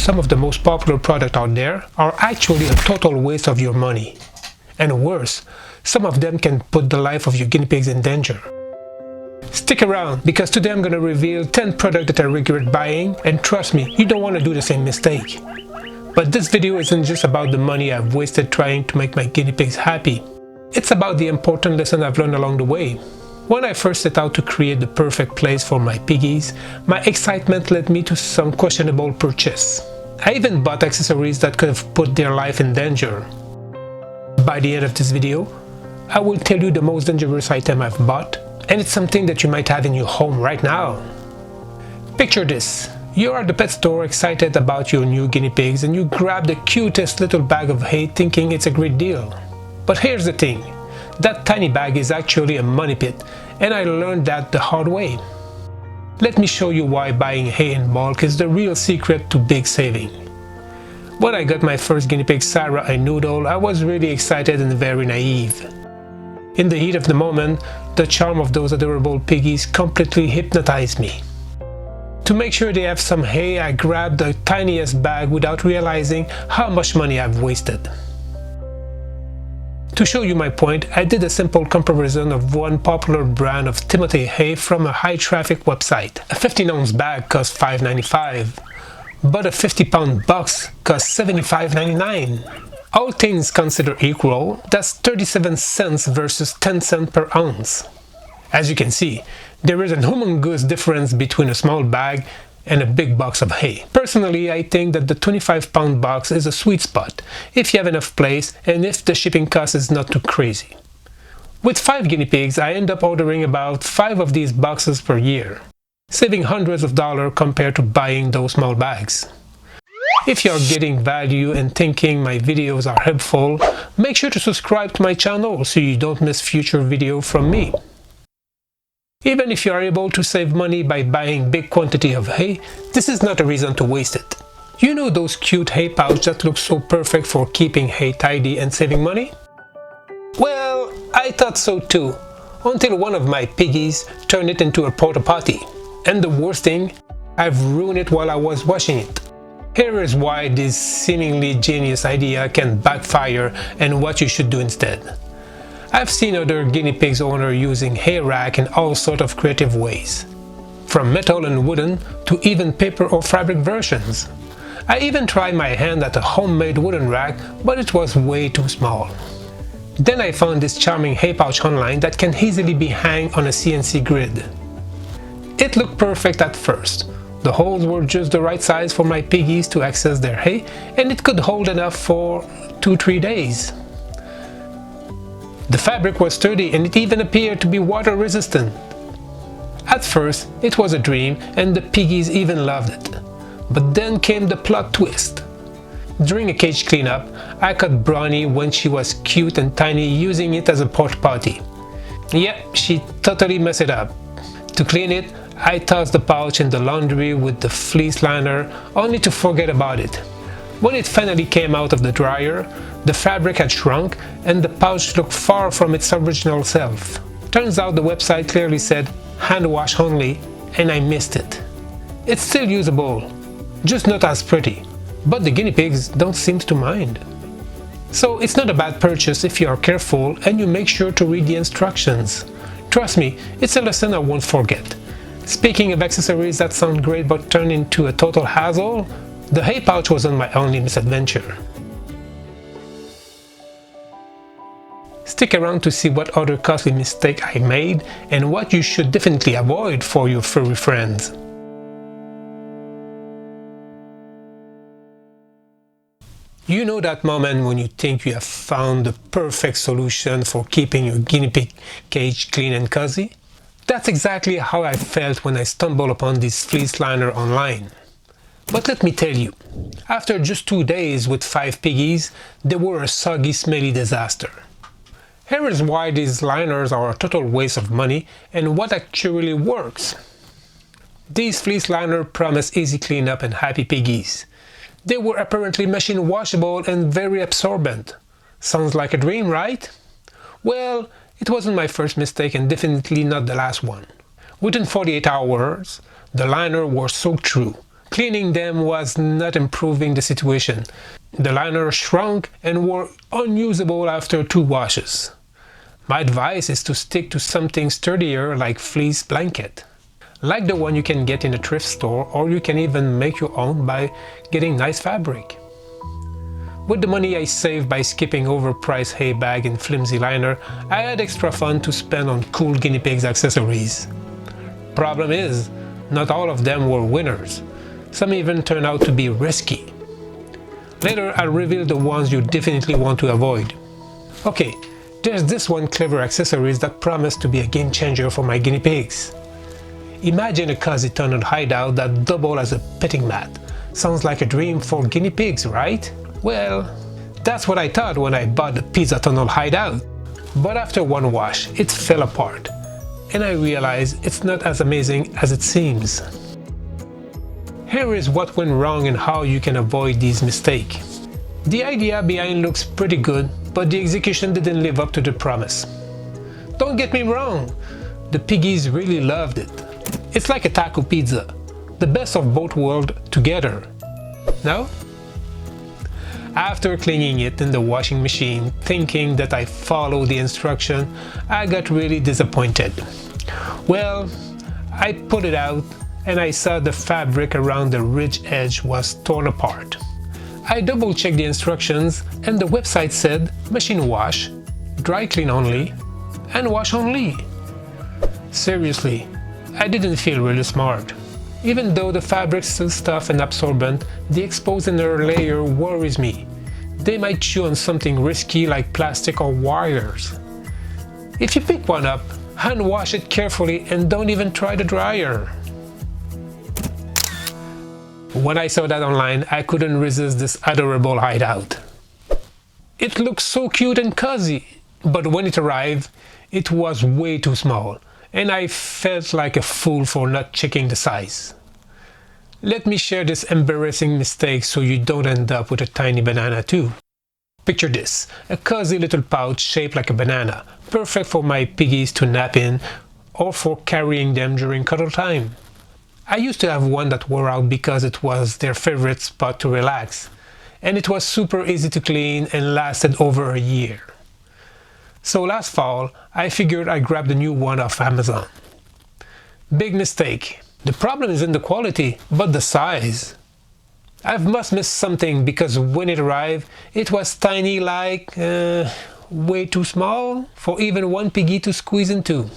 some of the most popular products out there are actually a total waste of your money. And worse, some of them can put the life of your guinea pigs in danger. Stick around, because today I'm going to reveal 10 products that I regret buying, and trust me, you don't want to do the same mistake. But this video isn't just about the money I've wasted trying to make my guinea pigs happy. It's about the important lesson I've learned along the way. When I first set out to create the perfect place for my piggies, my excitement led me to some questionable purchase. I even bought accessories that could have put their life in danger. By the end of this video, I will tell you the most dangerous item I've bought, and it's something that you might have in your home right now. Picture this. You are at the pet store excited about your new guinea pigs and you grab the cutest little bag of hay thinking it's a great deal. But here's the thing. That tiny bag is actually a money pit, and I learned that the hard way. Let me show you why buying hay in bulk is the real secret to big saving. When I got my first guinea pig Sarah a noodle, I was really excited and very naive. In the heat of the moment, the charm of those adorable piggies completely hypnotized me. To make sure they have some hay, I grabbed the tiniest bag without realizing how much money I've wasted. To show you my point, I did a simple comparison of one popular brand of Timothy hay from a high-traffic website. A 15-ounce bag cost $5.95, but a 50-pound box costs $75.99. All things considered equal, that's 37 cents versus 10 cents per ounce. As you can see, there is an humongous difference between a small bag and a big box of hay. Personally, I think that the 25-pound box is a sweet spot if you have enough place and if the shipping cost is not too crazy. With 5 guinea pigs, I end up ordering about 5 of these boxes per year, saving hundreds of dollars compared to buying those small bags. If you're getting value and thinking my videos are helpful, make sure to subscribe to my channel so you don't miss future videos from me. Even if you are able to save money by buying big quantity of hay, this is not a reason to waste it. You know those cute hay pouches that look so perfect for keeping hay tidy and saving money? Well, I thought so too, until one of my piggies turned it into a porta potty. And the worst thing, I've ruined it while I was washing it. Here is why this seemingly genius idea can backfire and what you should do instead. I've seen other guinea pigs owners using hay rack in all sorts of creative ways, from metal and wooden to even paper or fabric versions. I even tried my hand at a homemade wooden rack, but it was way too small. Then I found this charming hay pouch online that can easily be hung on a CNC grid. It looked perfect at first. The holes were just the right size for my piggies to access their hay, and it could hold enough for 2-3 days. The fabric was sturdy and it even appeared to be water resistant. At first, it was a dream and the piggies even loved it. But then came the plot twist. During a cage cleanup, I caught Brownie when she was cute and tiny using it as a porta potty. Yep, she totally messed it up. To clean it, I tossed the pouch in the laundry with the fleece liner, only to forget about it. When it finally came out of the dryer, the fabric had shrunk and the pouch looked far from its original self. Turns out the website clearly said hand wash only, and I missed it. It's still usable, just not as pretty, but the guinea pigs don't seem to mind. So it's not a bad purchase if you are careful and you make sure to read the instructions. Trust me, it's a lesson I won't forget. Speaking of accessories that sound great but turn into a total hassle, the hay pouch wasn't my only misadventure. Stick around to see what other costly mistake I made and what you should definitely avoid for your furry friends. You know that moment when you think you have found the perfect solution for keeping your guinea pig cage clean and cozy? That's exactly how I felt when I stumbled upon this fleece liner online. But let me tell you, after just 2 days with 5 piggies, they were a soggy, smelly disaster. Here is why these liners are a total waste of money and what actually works. These fleece liners promise easy cleanup and happy piggies. They were apparently machine washable and very absorbent. Sounds like a dream, right? Well, it wasn't my first mistake and definitely not the last one. Within 48 hours, the liner was soaked through. Cleaning them was not improving the situation. The liner shrunk and were unusable after 2 washes. My advice is to stick to something sturdier like fleece blanket, like the one you can get in a thrift store, or you can even make your own by getting nice fabric. With the money I saved by skipping overpriced hay bag and flimsy liner, I had extra fun to spend on cool guinea pigs accessories. Problem is, not all of them were winners. Some even turned out to be risky. Later I'll reveal the ones you definitely want to avoid. Okay, there's this one clever accessory that promised to be a game changer for my guinea pigs. Imagine a cozy tunnel hideout that doubles as a petting mat. Sounds like a dream for guinea pigs, right? Well, that's what I thought when I bought the pizza tunnel hideout. But after 1 wash, it fell apart, and I realized it's not as amazing as it seems. Here is what went wrong and how you can avoid these mistakes. The idea behind looks pretty good, but the execution didn't live up to the promise. Don't get me wrong, the piggies really loved it. It's like a taco pizza, the best of both worlds together. No? After cleaning it in the washing machine, thinking that I followed the instruction, I got really disappointed. Well, I put it out and I saw the fabric around the ridge edge was torn apart. I double-checked the instructions and the website said machine wash, dry clean only, and wash only. Seriously, I didn't feel really smart. Even though the fabric's still tough and absorbent, the exposed inner layer worries me. They might chew on something risky like plastic or wires. If you pick one up, hand wash it carefully and don't even try the dryer. When I saw that online, I couldn't resist this adorable hideout. It looked so cute and cozy, but when it arrived, it was way too small, and I felt like a fool for not checking the size. Let me share this embarrassing mistake so you don't end up with a tiny banana too. Picture this, a cozy little pouch shaped like a banana, perfect for my piggies to nap in or for carrying them during cuddle time. I used to have one that wore out because it was their favorite spot to relax, and it was super easy to clean and lasted over a year. So last fall, I figured I'd grab the new one off Amazon. Big mistake. The problem isn't the quality, but the size. I must miss something because when it arrived, it was tiny, like way too small for even one piggy to squeeze into.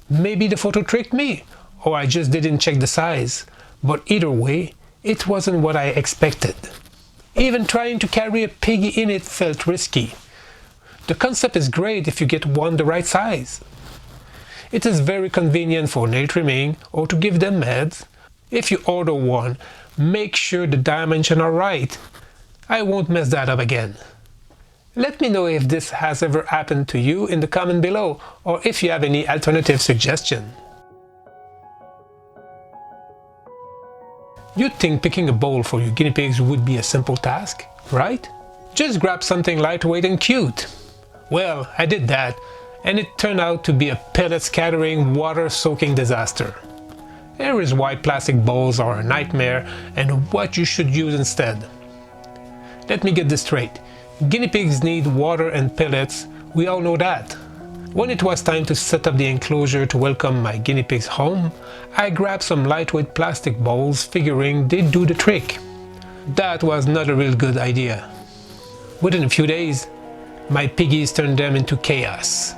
Maybe the photo tricked me, or I just didn't check the size, but either way, it wasn't what I expected. Even trying to carry a piggy in it felt risky. The concept is great if you get one the right size. It is very convenient for nail trimming or to give them meds. If you order one, make sure the dimensions are right. I won't mess that up again. Let me know if this has ever happened to you in the comment below, or if you have any alternative suggestion. You'd think picking a bowl for your guinea pigs would be a simple task, right? Just grab something lightweight and cute. Well, I did that, and it turned out to be a pellet-scattering, water-soaking disaster. Here is why plastic bowls are a nightmare and what you should use instead. Let me get this straight. Guinea pigs need water and pellets, we all know that. When it was time to set up the enclosure to welcome my guinea pigs home, I grabbed some lightweight plastic bowls figuring they'd do the trick. That was not a real good idea. Within a few days, my piggies turned them into chaos.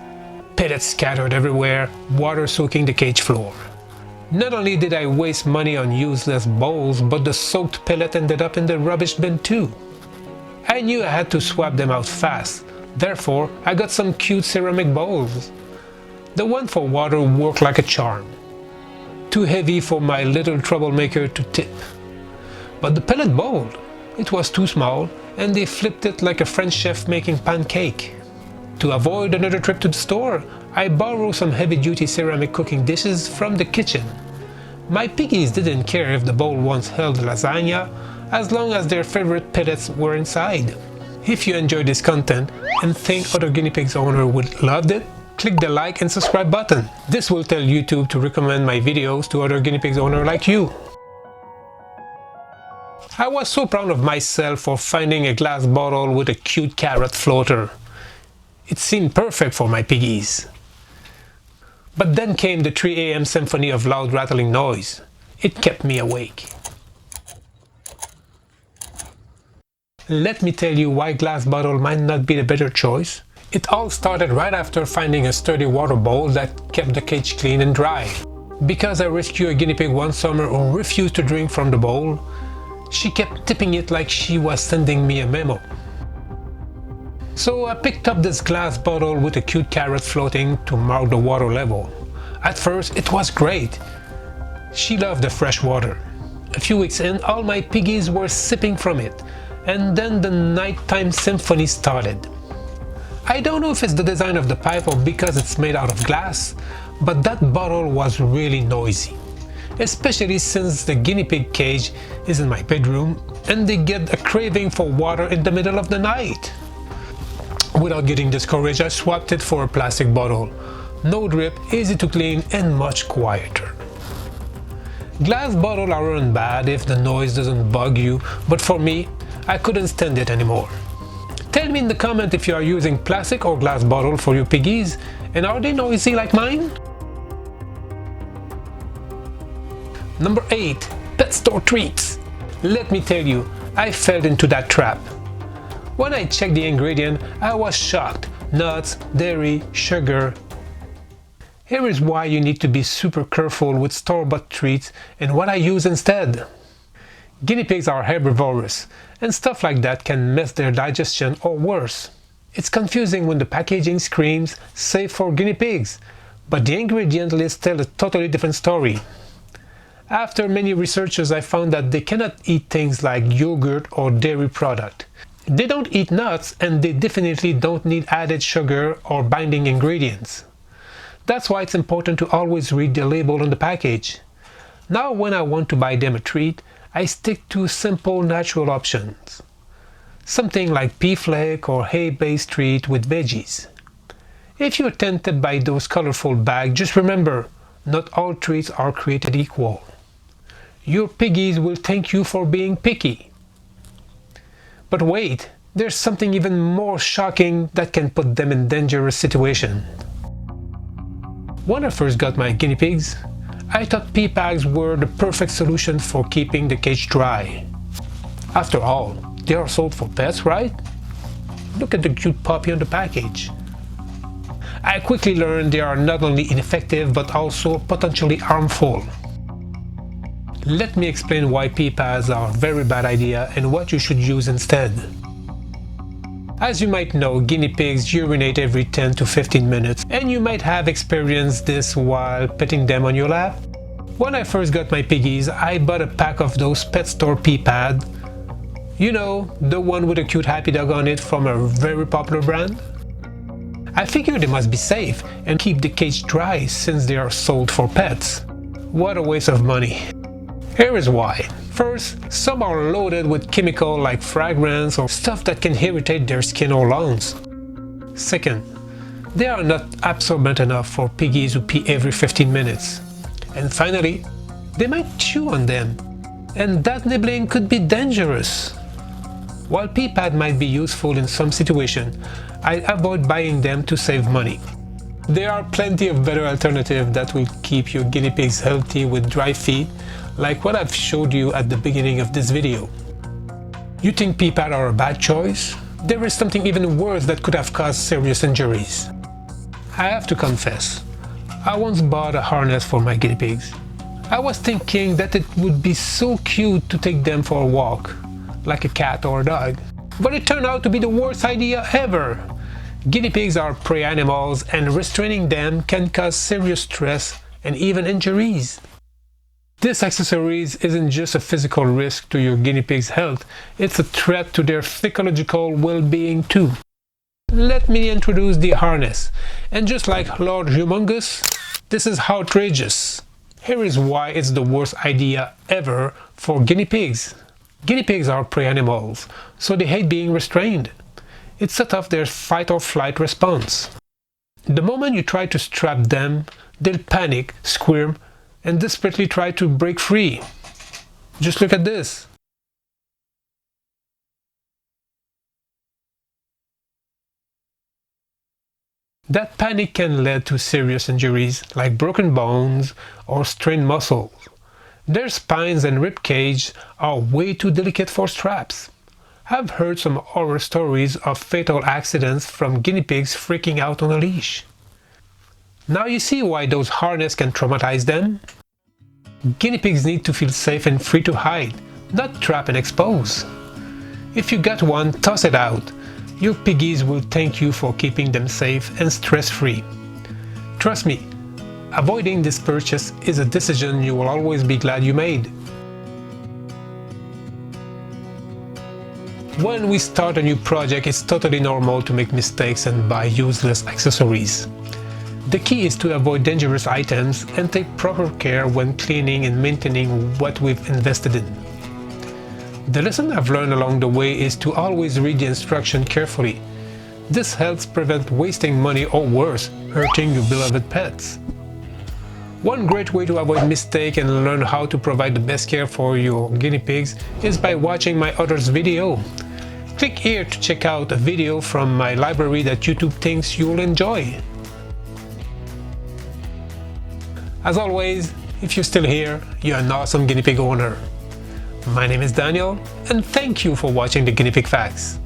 Pellets scattered everywhere, water soaking the cage floor. Not only did I waste money on useless bowls, but the soaked pellet ended up in the rubbish bin too. I knew I had to swap them out fast, therefore I got some cute ceramic bowls. The one for water worked like a charm. Too heavy for my little troublemaker to tip. But the pellet bowl, it was too small, and they flipped it like a French chef making pancake. To avoid another trip to the store, I borrowed some heavy-duty ceramic cooking dishes from the kitchen. My piggies didn't care if the bowl once held lasagna, as long as their favorite pellets were inside. If you enjoyed this content and think other guinea pigs owner would love it, click the like and subscribe button. This will tell YouTube to recommend my videos to other guinea pigs owner like you. I was so proud of myself for finding a glass bottle with a cute carrot floater. It seemed perfect for my piggies. But then came the 3 a.m. symphony of loud rattling noise. It kept me awake. Let me tell you why glass bottle might not be the better choice. It all started right after finding a sturdy water bowl that kept the cage clean and dry. Because I rescued a guinea pig one summer who refused to drink from the bowl, she kept tipping it like she was sending me a memo. So I picked up this glass bottle with a cute carrot floating to mark the water level. At first it was great. She loved the fresh water. A few weeks in, all my piggies were sipping from it, and then the nighttime symphony started. I don't know if it's the design of the pipe or because it's made out of glass, but that bottle was really noisy. Especially since the guinea pig cage is in my bedroom and they get a craving for water in the middle of the night. Without getting discouraged, I swapped it for a plastic bottle. No drip, easy to clean and much quieter. Glass bottles aren't bad if the noise doesn't bug you, but for me, I couldn't stand it anymore. Tell me in the comment if you are using plastic or glass bottle for your piggies, and are they noisy like mine? Number 8. Pet store treats. Let me tell you, I fell into that trap. When I checked the ingredient, I was shocked. Nuts, dairy, sugar. Here is why you need to be super careful with store-bought treats and what I use instead. Guinea pigs are herbivorous, and stuff like that can mess their digestion or worse. It's confusing when the packaging screams safe for guinea pigs, but the ingredient list tells a totally different story. After many researches, I found that they cannot eat things like yogurt or dairy product. They don't eat nuts, and they definitely don't need added sugar or binding ingredients. That's why it's important to always read the label on the package. Now when I want to buy them a treat, I stick to simple natural options. Something like pea flake or hay-based treat with veggies. If you're tempted by those colorful bags, just remember, not all treats are created equal. Your piggies will thank you for being picky. But wait, there's something even more shocking that can put them in dangerous situation. When I first got my guinea pigs, I thought pea bags were the perfect solution for keeping the cage dry. After all, they are sold for pets, right? Look at the cute puppy on the package. I quickly learned they are not only ineffective but also potentially harmful. Let me explain why pea pads are a very bad idea and what you should use instead. As you might know, guinea pigs urinate every 10 to 15 minutes, and you might have experienced this while petting them on your lap. When I first got my piggies, I bought a pack of those pet store pea pads. You know, the one with a cute happy dog on it from a very popular brand. I figured they must be safe and keep the cage dry since they are sold for pets. What a waste of money. Here is why. First, some are loaded with chemicals like fragrance or stuff that can irritate their skin or lungs. Second, they are not absorbent enough for piggies who pee every 15 minutes. And finally, they might chew on them, and that nibbling could be dangerous. While pea pad might be useful in some situations, I avoid buying them to save money. There are plenty of better alternatives that will keep your guinea pigs healthy with dry feed, like what I've showed you at the beginning of this video. You think pea pads are a bad choice? There is something even worse that could have caused serious injuries. I have to confess, I once bought a harness for my guinea pigs. I was thinking that it would be so cute to take them for a walk, like a cat or a dog. But it turned out to be the worst idea ever. Guinea pigs are prey animals, and restraining them can cause serious stress and even injuries. This accessory isn't just a physical risk to your guinea pig's health, it's a threat to their psychological well-being too. Let me introduce the harness. And just like Lord Humongous, this is outrageous. Here is why it's the worst idea ever for guinea pigs. Guinea pigs are prey animals, so they hate being restrained. It sets off their fight or flight response. The moment you try to strap them, they'll panic, squirm, and desperately try to break free. Just look at this. That panic can lead to serious injuries like broken bones or strained muscles. Their spines and rib cage are way too delicate for straps. I've heard some horror stories of fatal accidents from guinea pigs freaking out on a leash. Now you see why those harnesses can traumatize them? Guinea pigs need to feel safe and free to hide, not trap and expose. If you got one, toss it out. Your piggies will thank you for keeping them safe and stress-free. Trust me, avoiding this purchase is a decision you will always be glad you made. When we start a new project, it's totally normal to make mistakes and buy useless accessories. The key is to avoid dangerous items and take proper care when cleaning and maintaining what we've invested in. The lesson I've learned along the way is to always read the instruction carefully. This helps prevent wasting money or worse, hurting your beloved pets. One great way to avoid mistakes and learn how to provide the best care for your guinea pigs is by watching my other video. Click here to check out a video from my library that YouTube thinks you'll enjoy. As always, if you're still here, you're an awesome guinea pig owner. My name is Daniel, and thank you for watching the Guinea Pig Facts.